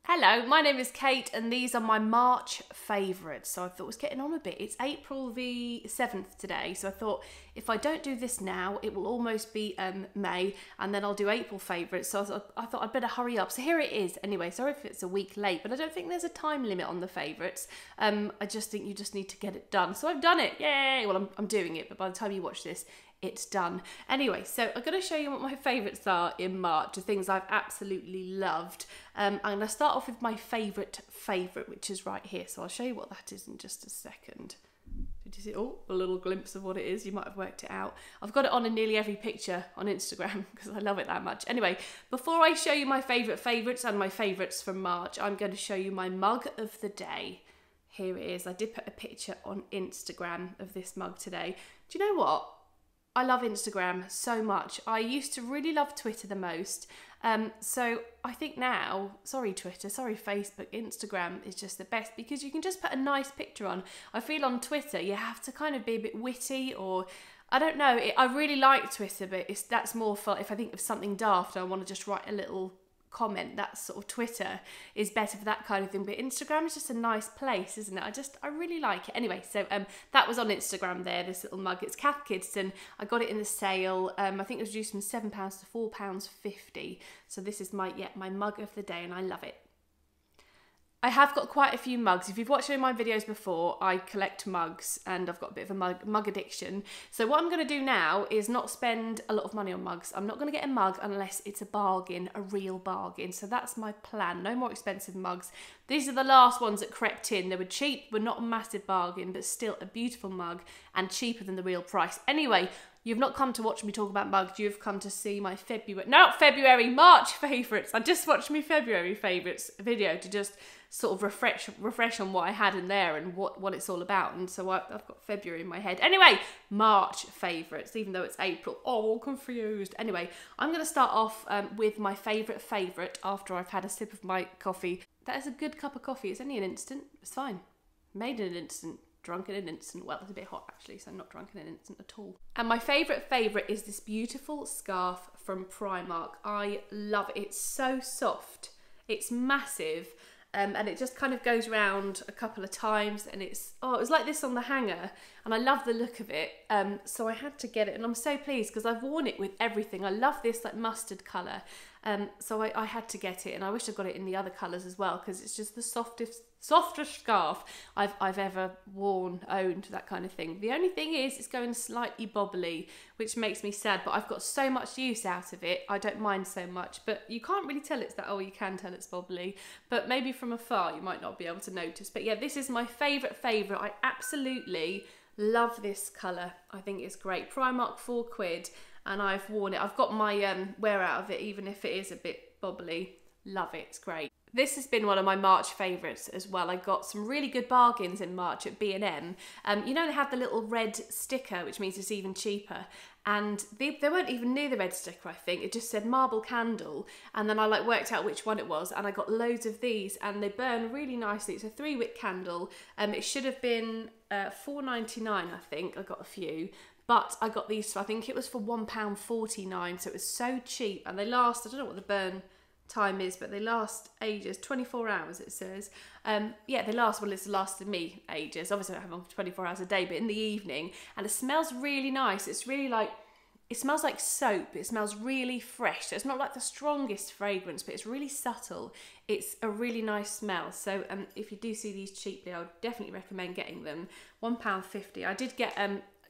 Hello, my name is Kate and these are my March favourites. So I thought it was getting on a bit. It's April the 7th today, so I thought if I don't do this now, it will almost be May and then I'll do April favourites. So I thought I'd better hurry up. So here it is. Anyway, sorry if it's a week late, but I don't think there's a time limit on the favourites. I just think you just need to get it done. So I've done it. Yay! Well, I'm doing it, but by the time you watch this, it's done. Anyway, so I'm going to show you what my favourites are in March, the things I've absolutely loved. I'm going to start off with my favourite, which is right here. So I'll show you what that is in just a second. Did you see? Oh, a little glimpse of what it is. You might have worked it out. I've got it on in nearly every picture on Instagram because I love it that much. Anyway, before I show you my favourites and my favourites from March, I'm going to show you my mug of the day. Here it is. I did put a picture on Instagram of this mug today. Do you know what? I love Instagram so much. I used to really love Twitter the most. So I think now, sorry Twitter, sorry Facebook, Instagram is just the best because you can just put a nice picture on. I feel on Twitter you have to kind of be a bit witty or, I don't know, I really like Twitter, but that's more for if I think of something daft, I want to just write a little comment. That sort of Twitter is better for that kind of thing, but Instagram is just a nice place, isn't it? I really like it. Anyway, so that was on Instagram there, this little mug. It's Kath Kidston. I got it in the sale. I think it was reduced from £7 to £4.50. So this is my mug of the day and I love it. I have got quite a few mugs. If you've watched any of my videos before, I collect mugs and I've got a bit of a mug addiction. So what I'm going to do now is not spend a lot of money on mugs. I'm not going to get a mug unless it's a bargain, a real bargain. So that's my plan. No more expensive mugs. These are the last ones that crept in. They were cheap, were not a massive bargain, but still a beautiful mug and cheaper than the real price. Anyway, you've not come to watch me talk about mugs, you've come to see my March favourites. I just watched my February favourites video to just sort of refresh on what I had in there and what it's all about. And so I've got February in my head. Anyway, March favourites, even though it's April. Oh, all confused. Anyway, I'm going to start off with my favourite after I've had a sip of my coffee. That is a good cup of coffee. It's only an instant. It's fine. Made in an instant. Drunk in an instant. Well, it's a bit hot actually, so not drunk in an instant at all. And my favourite is this beautiful scarf from Primark. I love it. It's so soft. It's massive. And it just kind of goes around a couple of times and it was like this on the hanger and I love the look of it. So I had to get it and I'm so pleased because I've worn it with everything. I love this like mustard colour. So I had to get it and I wish I got it in the other colours as well because it's just the softest scarf I've ever owned, that kind of thing. The only thing is it's going slightly bobbly, which makes me sad, but I've got so much use out of it, I don't mind so much. But you can't really tell it's that, oh, you can tell it's bobbly, but maybe from afar you might not be able to notice. But yeah, this is my favourite. I absolutely love this colour. I think it's great. Primark, £4 and I've worn it. I've got my wear out of it, even if it is a bit bobbly. Love it, it's great. This has been one of my March favourites as well. I got some really good bargains in March at B&M. You know they have the little red sticker, which means it's even cheaper. And they weren't even near the red sticker, I think. It just said marble candle. And then I worked out which one it was. And I got loads of these and they burn really nicely. It's a 3-wick candle. It should have been £4.99, I think. I got a few. But I got these, I think it was for £1.49. So it was so cheap. And they last, I don't know what the burn time is, but they last ages. 24 hours it says. Yeah, they last, well, it's lasted me ages. Obviously I don't have them for 24 hours a day, but in the evening. And it smells really nice. It's really it smells like soap. It smells really fresh. So it's not like the strongest fragrance, but it's really subtle. It's a really nice smell. So if you do see these cheaply, I would definitely recommend getting them. £1.50. I did get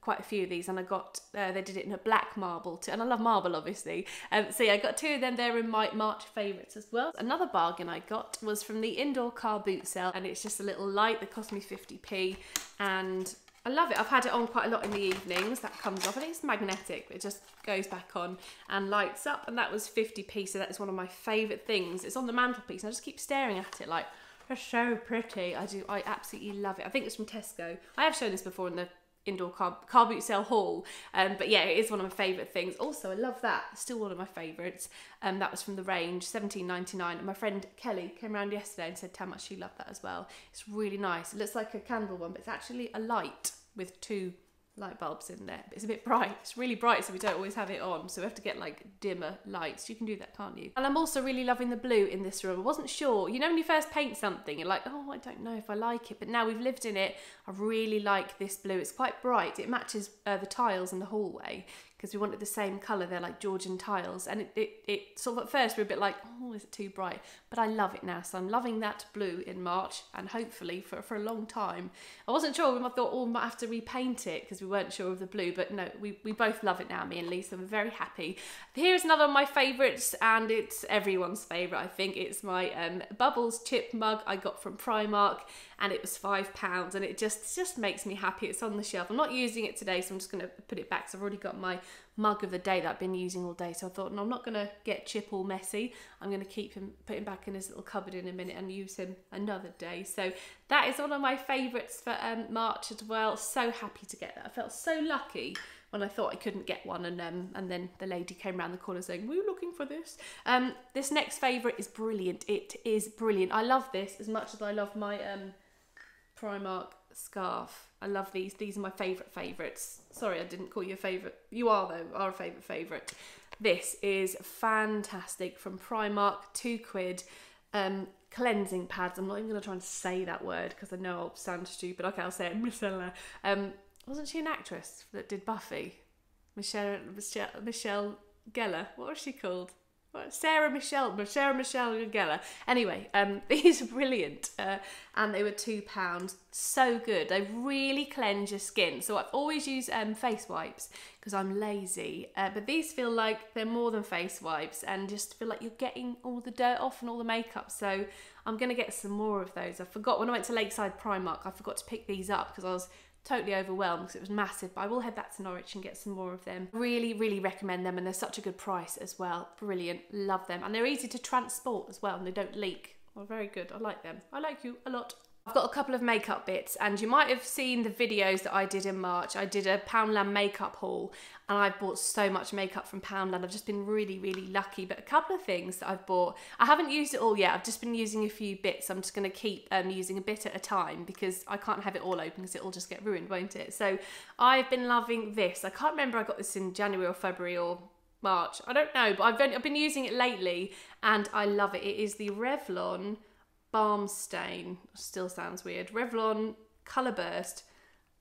quite a few of these and I got, they did it in a black marble too, and I love marble obviously. So yeah, I got 2 of them there in my March favourites as well. Another bargain I got was from the indoor car boot sale and it's just a little light that cost me 50p and I love it. I've had it on quite a lot in the evenings. That comes off. I think it's magnetic. It just goes back on and lights up and that was 50p, so that is one of my favourite things. It's on the mantelpiece and I just keep staring at it like, it's so pretty. I absolutely love it. I think it's from Tesco. I have shown this before in the indoor car boot sale haul, but yeah, it is one of my favourite things. Also, I love that, still one of my favourites. That was from the range, £17.99, and my friend Kelly came around yesterday and said how much she loved that as well. It's really nice. It looks like a candle one, but it's actually a light with 2 light bulbs in there, but it's a bit bright. It's really bright, so we don't always have it on, so we have to get like dimmer lights. You can do that, can't you? And I'm also really loving the blue in this room. I wasn't sure, you know, when you first paint something, you're like, oh, I don't know if I like it, but now we've lived in it, I really like this blue. It's quite bright. It matches the tiles in the hallway, because we wanted the same colour. They're like Georgian tiles, and it sort of at first we were a bit like, oh, is it too bright? But I love it now, so I'm loving that blue in March, and hopefully for a long time. I wasn't sure, I thought, oh, we might have to repaint it because we weren't sure of the blue, but no, we both love it now, me and Lisa. We're very happy. Here's another of my favourites, and it's everyone's favourite, I think. It's my Bubbles chip mug I got from Primark, and it was £5, and it just makes me happy. It's on the shelf. I'm not using it today, so I'm just going to put it back, so I've already got my mug of the day that I've been using all day, so I thought, no, I'm not going to get Chip all messy. I'm going to put him back in his little cupboard in a minute and use him another day. So that is one of my favourites for March as well. So happy to get that. I felt so lucky when I thought I couldn't get one, and then the lady came around the corner saying, were you looking for this? This next favourite is brilliant. It is brilliant. I love this as much as I love my Primark scarf. I love these. These are my favourites. Sorry, I didn't call you a favourite. You are, though, our favourite. This is fantastic from Primark, £2. Cleansing pads. I'm not even going to try and say that word because I know I'll sound stupid. Okay, I'll say it. Michelle. Wasn't she an actress that did Buffy? Michelle Gellar. What was she called? Sarah Michelle Gellar. Anyway, these are brilliant, and they were £2. So good. They really cleanse your skin. So I've always used face wipes because I'm lazy, but these feel like they're more than face wipes, and just feel like you're getting all the dirt off and all the makeup. So I'm gonna get some more of those. I forgot when I went to Lakeside Primark, I forgot to pick these up because I was totally overwhelmed because it was massive, but I will head back to Norwich and get some more of them. Really recommend them, and they're such a good price as well. Brilliant, love them, and they're easy to transport as well, and they don't leak. Well, very good. I like them. I like you a lot. I've got a couple of makeup bits, and you might have seen the videos that I did in March. I did a Poundland makeup haul, and I bought so much makeup from Poundland. I've just been really lucky. But a couple of things that I've bought, I haven't used it all yet. I've just been using a few bits. I'm just going to keep using a bit at a time because I can't have it all open because it'll just get ruined, won't it? So I've been loving this. I can't remember I got this in January or February or March. I don't know, but I've been using it lately, and I love it. It is the Revlon Balm Stain. Still sounds weird. Revlon Colour Burst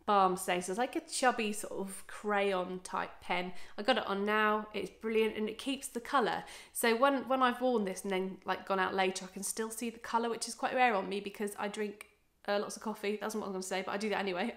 Balm Stain. So it's like a chubby sort of crayon type pen. I got it on now. It's brilliant, and it keeps the colour. So when I've worn this and then like gone out later, I can still see the colour, which is quite rare on me because I drink lots of coffee. That's not what I'm going to say, but I do that anyway.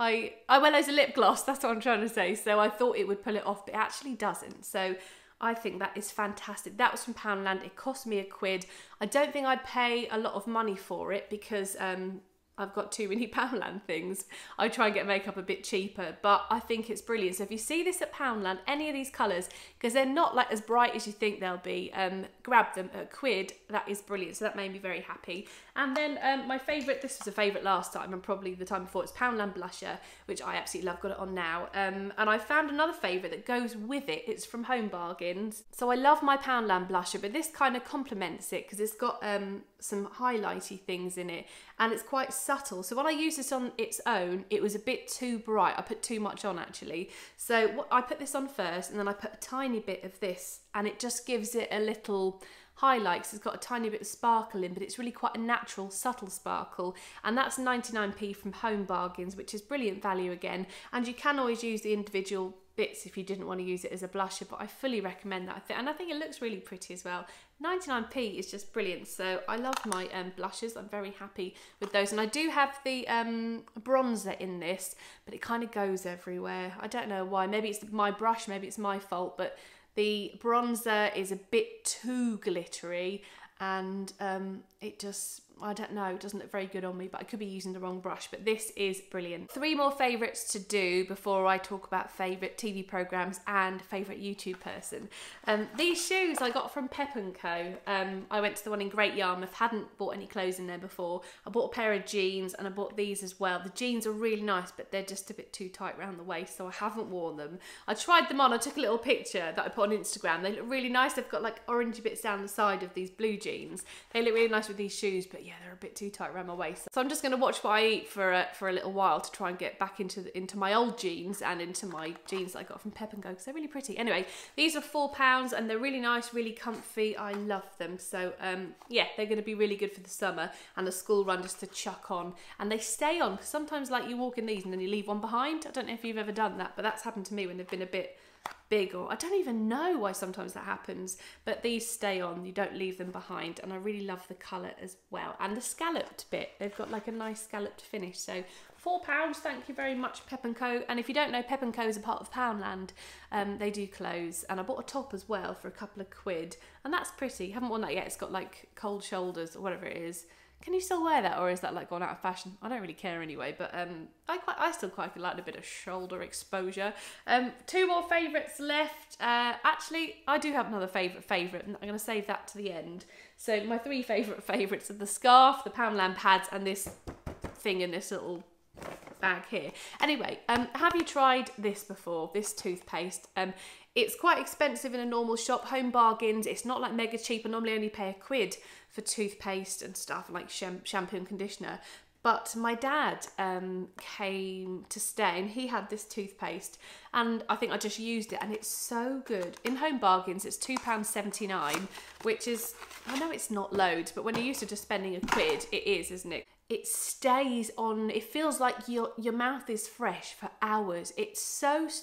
I wear loads of lip gloss. That's what I'm trying to say. So I thought it would pull it off, but it actually doesn't. So I think that is fantastic. That was from Poundland. It cost me £1. I don't think I'd pay a lot of money for it because I've got too many Poundland things. I try and get makeup a bit cheaper, but I think it's brilliant. So if you see this at Poundland, any of these colours, because they're not like as bright as you think they'll be, grab them at £1. That is brilliant. So that made me very happy. And then my favourite, this was a favourite last time and probably the time before, it's Poundland Blusher, which I absolutely love, got it on now. And I found another favourite that goes with it. It's from Home Bargains. So I love my Poundland Blusher, but this kind of complements it because it's got some highlighty things in it, and it's quite subtle. So when I used this on its own, it was a bit too bright. I put too much on actually. So I put this on first, and then I put a tiny bit of this, and it just gives it a little highlights. It's got a tiny bit of sparkle in, but it's really quite a natural, subtle sparkle, and that's 99p from Home Bargains, which is brilliant value again. And you can always use the individual bits if you didn't want to use it as a blusher, but I fully recommend that. And I think it looks really pretty as well. 99p is just brilliant. So I love my blushes. I'm very happy with those, and I do have the bronzer in this, but it kind of goes everywhere. I don't know why. Maybe it's my brush, maybe it's my fault, but the bronzer is a bit too glittery, and it just, I don't know, it doesn't look very good on me, but I could be using the wrong brush. But this is brilliant. 3 more favourites to do before I talk about favourite TV programmes and favourite YouTube person. These shoes I got from Pep & Co. I went to the one in Great Yarmouth, hadn't bought any clothes in there before. I bought a pair of jeans, and I bought these as well. The jeans are really nice, but they're just a bit too tight around the waist, so I haven't worn them. I tried them on, I took a little picture that I put on Instagram. They look really nice. They've got like orangey bits down the side of these blue jeans. They look really nice with these shoes, but but yeah, they're a bit too tight around my waist. So I'm just going to watch what I eat for a little while to try and get back into my old jeans and into my jeans that I got from Pep & Go, because they're really pretty. Anyway, these are £4 and they're really nice, really comfy. I love them. So yeah, they're going to be really good for the summer and the school run, just to chuck on. And they stay on, because sometimes like you walk in these and then you leave one behind. I don't know if you've ever done that, but that's happened to me when they've been a bit big, or I don't even know why sometimes that happens, but these stay on, you don't leave them behind. And I really love the colour as well, and the scalloped bit, they've got like a nice scalloped finish. So £4, thank you very much, Pep & Co. And if you don't know, Pep & Co is a part of Poundland. They do clothes, and I bought a top as well for a couple of quid, and that's pretty. Haven't worn that yet. It's got like cold shoulders or whatever it is. Can you still wear that, or is that like gone out of fashion? I don't really care anyway, but I still quite like a bit of shoulder exposure. 2 more favourites left. Actually, I do have another favourite, and I'm going to save that to the end. So my 3 favourites are the scarf, the Poundland pads, and this thing in this little bag here. Anyway, have you tried this before, this toothpaste? It's quite expensive in a normal shop, Home Bargains. It's not like mega cheap. I normally only pay £1 for toothpaste and stuff, like shampoo and conditioner. But my dad came to stay, and he had this toothpaste, and I think I just used it, and it's so good. In Home Bargains, it's £2.79, which is, I know it's not loads, but when you're used to just spending £1, it is, isn't it? It stays on, it feels like your mouth is fresh for hours. It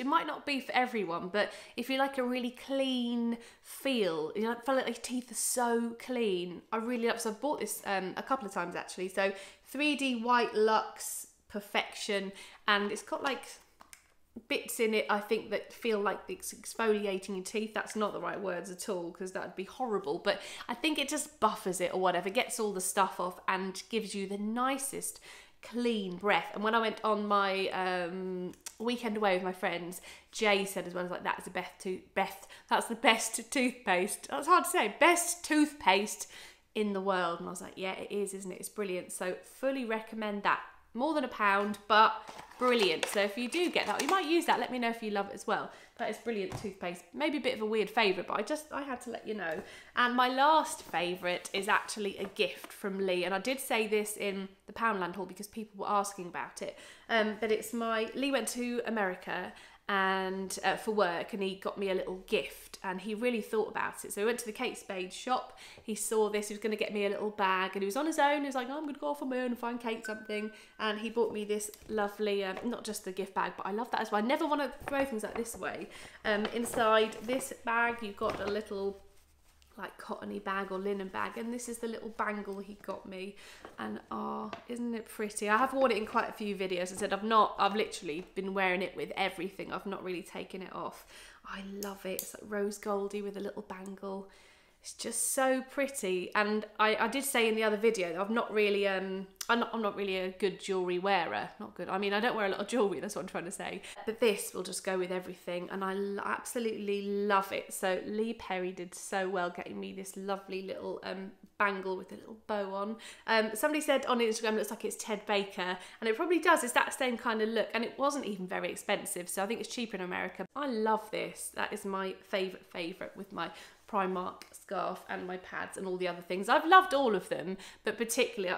might not be for everyone, but if you like a really clean feel, you know, feel like your teeth are so clean. I really love, so I've bought this a couple of times actually. So 3D White Luxe Perfection, and it's got like bits in it, I think, that feel like it's exfoliating your teeth. That's not the right words at all, because that would be horrible, but I think it just buffers it or whatever, gets all the stuff off and gives you the nicest clean breath. And when I went on my weekend away with my friends, Jay said as well, as like, that's the best toothpaste. That's hard to say. Best toothpaste in the world. And I was like, yeah, it is, isn't it? It's brilliant. So fully recommend that. More than £1, but brilliant. So if you do get that, you might use that. Let me know if you love it as well. That is brilliant toothpaste. Maybe a bit of a weird favourite, but I had to let you know. And my last favourite is actually a gift from Lee. And I did say this in the Poundland haul because people were asking about it. But it's Lee went to America and for work, and he got me a little gift, and he really thought about it. So he went to the Kate Spade shop, he saw this, he was going to get me a little bag, and he was on his own. He was like, oh, I'm going to go off on my own and find Kate something, and he bought me this lovely, not just the gift bag, but I love that as well. I never want to throw things like this away. Inside this bag, you've got a little like cottony bag or linen bag, and this is the little bangle he got me, and oh, isn't it pretty? I have worn it in quite a few videos. I said I've literally been wearing it with everything. I've not really taken it off. I love it. It's like rose goldy with a little bangle. It's just so pretty. And I did say in the other video that I'm not really a good jewellery wearer. Not good. I mean, I don't wear a lot of jewellery, that's what I'm trying to say. But this will just go with everything, and I absolutely love it. So Lee Perry did so well getting me this lovely little bangle with a little bow on. Somebody said on Instagram, it looks like it's Ted Baker, and it probably does. It's that same kind of look, and it wasn't even very expensive, so I think it's cheaper in America. I love this. That is my favourite with my Primark scarf and my pads and all the other things. I've loved all of them, but particularly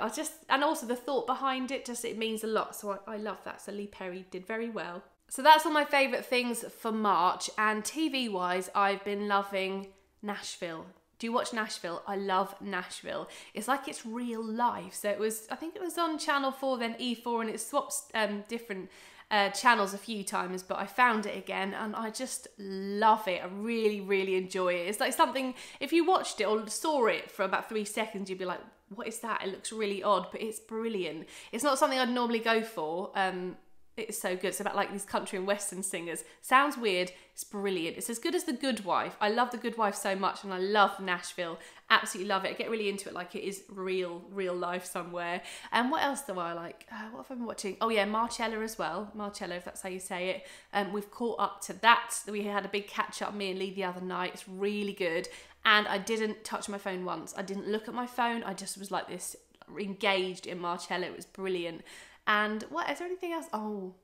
and also the thought behind it, just it means a lot. So I love that. So Lee Perry did very well. So that's all my favourite things for March. And TV wise, I've been loving Nashville. Do you watch Nashville? I love Nashville. It's like it's real life. So I think it was on Channel 4, then E4, and it swaps different channels a few times, but I found it again and I just love it. I really, really enjoy it. It's like something, if you watched it or saw it for about 3 seconds, you'd be like, what is that? It looks really odd, but it's brilliant. It's not something I'd normally go for. It's so good. It's about like these country and western singers. Sounds weird. It's brilliant. It's as good as The Good Wife. I love The Good Wife so much, and I love Nashville. Absolutely love it. I get really into it like it is real life somewhere. And what else do I like? What have I been watching? Oh yeah, Marcella as well. Marcella, if that's how you say it. We've caught up to that. We had a big catch up, me and Lee, the other night. It's really good. And I didn't touch my phone once. I didn't look at my phone. I just was like this, engaged in Marcella. It was brilliant. And what is there anything else? Oh,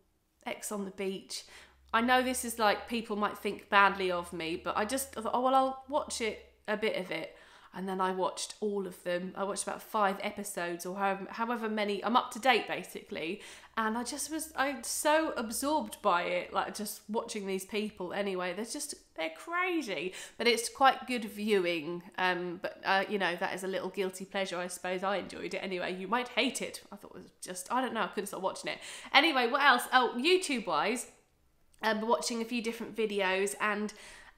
X on the Beach. I know this is like, people might think badly of me, but I thought, oh well, I'll watch it, a bit of it. and then I watched all of them. I watched about 5 episodes or however many. I'm up to date basically, and I'm so absorbed by it, like just watching these people. Anyway, they're crazy, but it's quite good viewing. But you know, that is a little guilty pleasure, I suppose. I enjoyed it anyway. You might hate it. I thought it was just, I don't know, I couldn't stop watching it. Anyway, what else? Oh, YouTube wise, watching a few different videos, and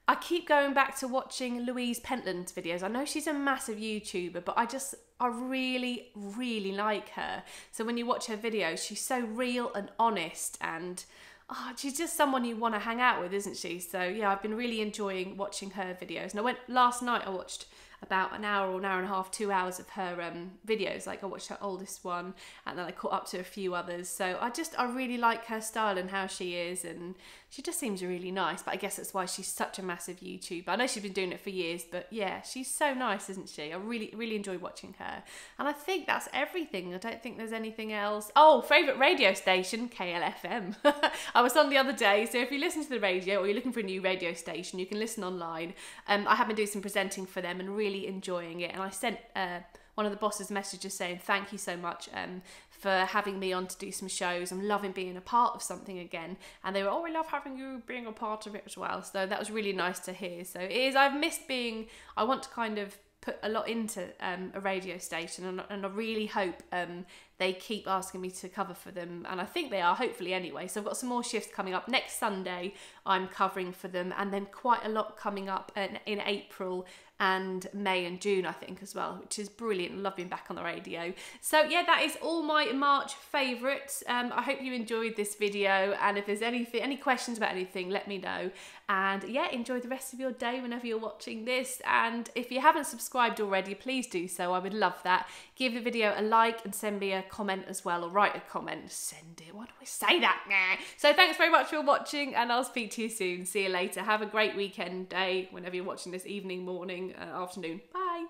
I keep going back to watching Louise Pentland's videos. I know she's a massive YouTuber, but I really, really like her. So when you watch her videos, she's so real and honest, and she's just someone you want to hang out with, isn't she? So yeah, I've been really enjoying watching her videos. And last night I watched about an hour or an hour and a half, 2 hours of her videos. Like I watched her oldest one, and then I caught up to a few others. So I really like her style and how she is, and she just seems really nice. But I guess that's why she's such a massive YouTuber. I know she's been doing it for years, but yeah, she's so nice, isn't she? I really, really enjoy watching her. And I think that's everything. I don't think there's anything else. Oh, favourite radio station, KLFM. I was on the other day, so if you listen to the radio or you're looking for a new radio station, you can listen online. I have been doing some presenting for them and really enjoying it. And I sent one of the bosses messages saying thank you so much for having me on to do some shows. I'm loving being a part of something again. And they were, we love having you being a part of it as well. So that was really nice to hear. So it is, I've missed being, I want to kind of put a lot into a radio station, and I really hope they keep asking me to cover for them, and I think they are, hopefully anyway. So I've got some more shifts coming up. Next Sunday I'm covering for them, and then quite a lot coming up in April and May and June, I think, as well, which is brilliant. Love being back on the radio. So yeah, that is all my March favourites. I hope you enjoyed this video, and if there's any questions about anything, let me know. And yeah, enjoy the rest of your day whenever you're watching this. And if you haven't subscribed already, please do so. I would love that. Give the video a like and send me a comment as well, or write a comment. Send it. Why do I say that? Nah. So thanks very much for watching, and I'll speak to you soon. See you later. Have a great weekend, day, whenever you're watching this, evening, morning, afternoon. Bye.